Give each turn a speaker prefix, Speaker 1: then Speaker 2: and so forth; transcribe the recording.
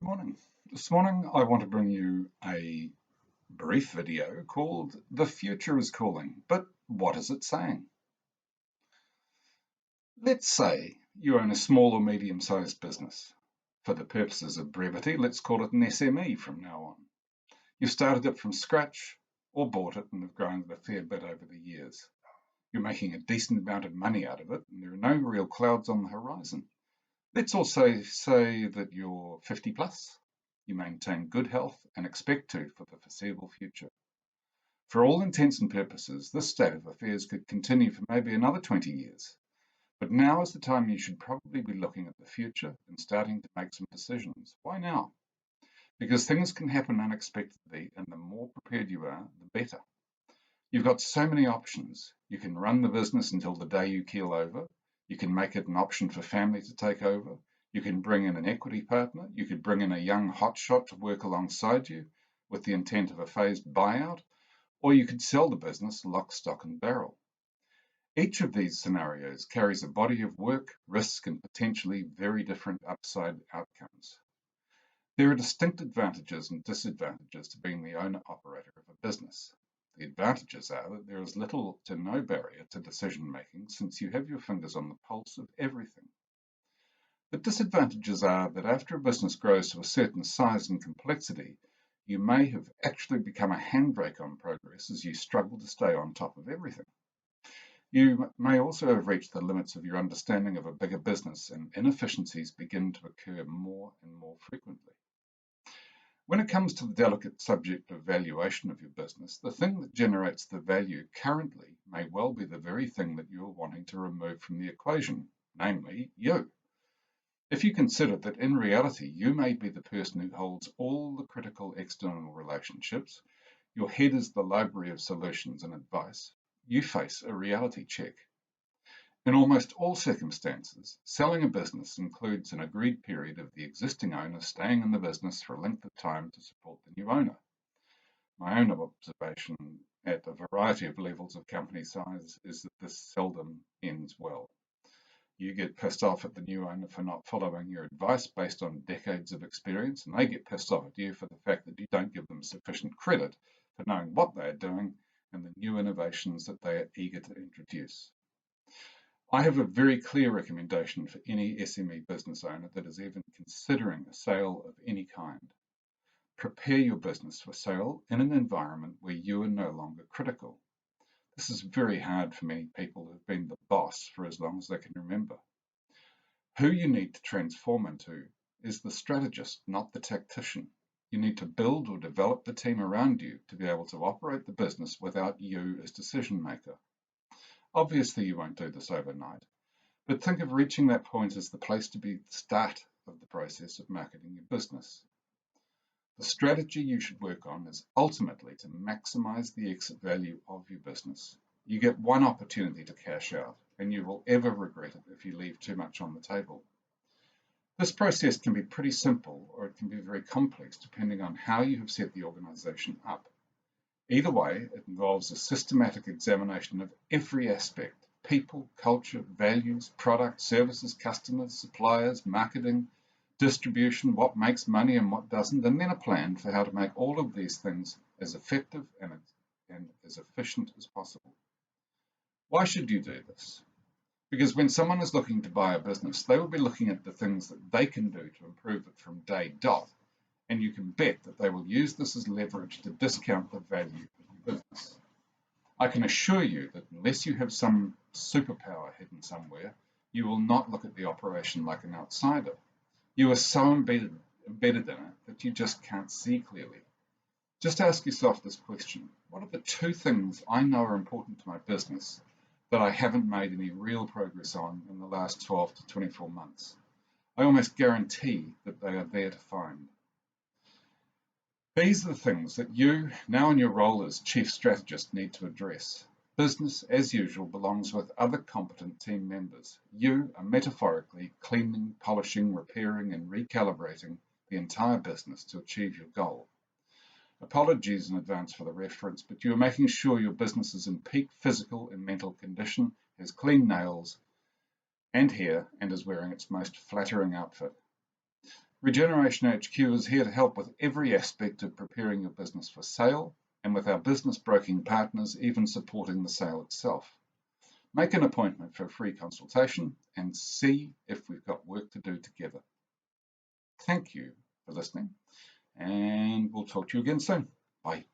Speaker 1: Good morning. This morning I want to bring you a brief video called The Future is Calling, but what is it saying? Let's say you own a small or medium-sized business. For the purposes of brevity, let's call it an SME from now on. You started it from scratch or bought it and have grown it a fair bit over the years. You're making a decent amount of money out of it and there are no real clouds on the horizon. Let's also say that you're 50 plus. You maintain good health and expect to for the foreseeable future. For all intents and purposes, this state of affairs could continue for maybe another 20 years. But now is the time you should probably be looking at the future and starting to make some decisions. Why now? Because things can happen unexpectedly, and the more prepared you are, the better. You've got so many options. You can run the business until the day you keel over. You can make it an option for family to take over. You can bring in an equity partner. You could bring in a young hotshot to work alongside you with the intent of a phased buyout, or you could sell the business lock, stock, and barrel. Each of these scenarios carries a body of work, risk, and potentially very different upside outcomes. There are distinct advantages and disadvantages to being the owner-operator of a business. The advantages are that there is little to no barrier to decision making since you have your fingers on the pulse of everything. The disadvantages are that after a business grows to a certain size and complexity, you may have actually become a handbrake on progress as you struggle to stay on top of everything. You may also have reached the limits of your understanding of a bigger business and inefficiencies begin to occur more and more frequently. When it comes to the delicate subject of valuation of your business, the thing that generates the value currently may well be the very thing that you're wanting to remove from the equation, namely you. If you consider that in reality you may be the person who holds all the critical external relationships, your head is the library of solutions and advice, you face a reality check. In almost all circumstances, selling a business includes an agreed period of the existing owner staying in the business for a length of time to support the new owner. My own observation at a variety of levels of company size is that this seldom ends well. You get pissed off at the new owner for not following your advice based on decades of experience, and they get pissed off at you for the fact that you don't give them sufficient credit for knowing what they are doing and the new innovations that they are eager to introduce. I have a very clear recommendation for any SME business owner that is even considering a sale of any kind. Prepare your business for sale in an environment where you are no longer critical. This is very hard for many people who have been the boss for as long as they can remember. Who you need to transform into is the strategist, not the tactician. You need to build or develop the team around you to be able to operate the business without you as decision maker. Obviously, you won't do this overnight, but think of reaching that point as the place to be the start of the process of marketing your business. The strategy you should work on is ultimately to maximize the exit value of your business. You get one opportunity to cash out, and you will ever regret it if you leave too much on the table. This process can be pretty simple, or it can be very complex depending on how you have set the organization up. Either way, it involves a systematic examination of every aspect: people, culture, values, products, services, customers, suppliers, marketing, distribution, what makes money and what doesn't, and then a plan for how to make all of these things as effective and as efficient as possible. Why should you do this? Because when someone is looking to buy a business, they will be looking at the things that they can do to improve it from day dot, and you can bet that they will use this as leverage to discount the value of your business. I can assure you that unless you have some superpower hidden somewhere, you will not look at the operation like an outsider. You are so embedded in it that you just can't see clearly. Just ask yourself this question: what are the two things I know are important to my business that I haven't made any real progress on in the last 12 to 24 months? I almost guarantee that they are there to find. These are the things that you, now in your role as chief strategist, need to address. Business, as usual, belongs with other competent team members. You are metaphorically cleaning, polishing, repairing, and recalibrating the entire business to achieve your goal. Apologies in advance for the reference, but you are making sure your business is in peak physical and mental condition, has clean nails and hair, and is wearing its most flattering outfit. Regeneration HQ is here to help with every aspect of preparing your business for sale, and with our business broking partners, even supporting the sale itself. Make an appointment for a free consultation and see if we've got work to do together. Thank you for listening, and we'll talk to you again soon. Bye.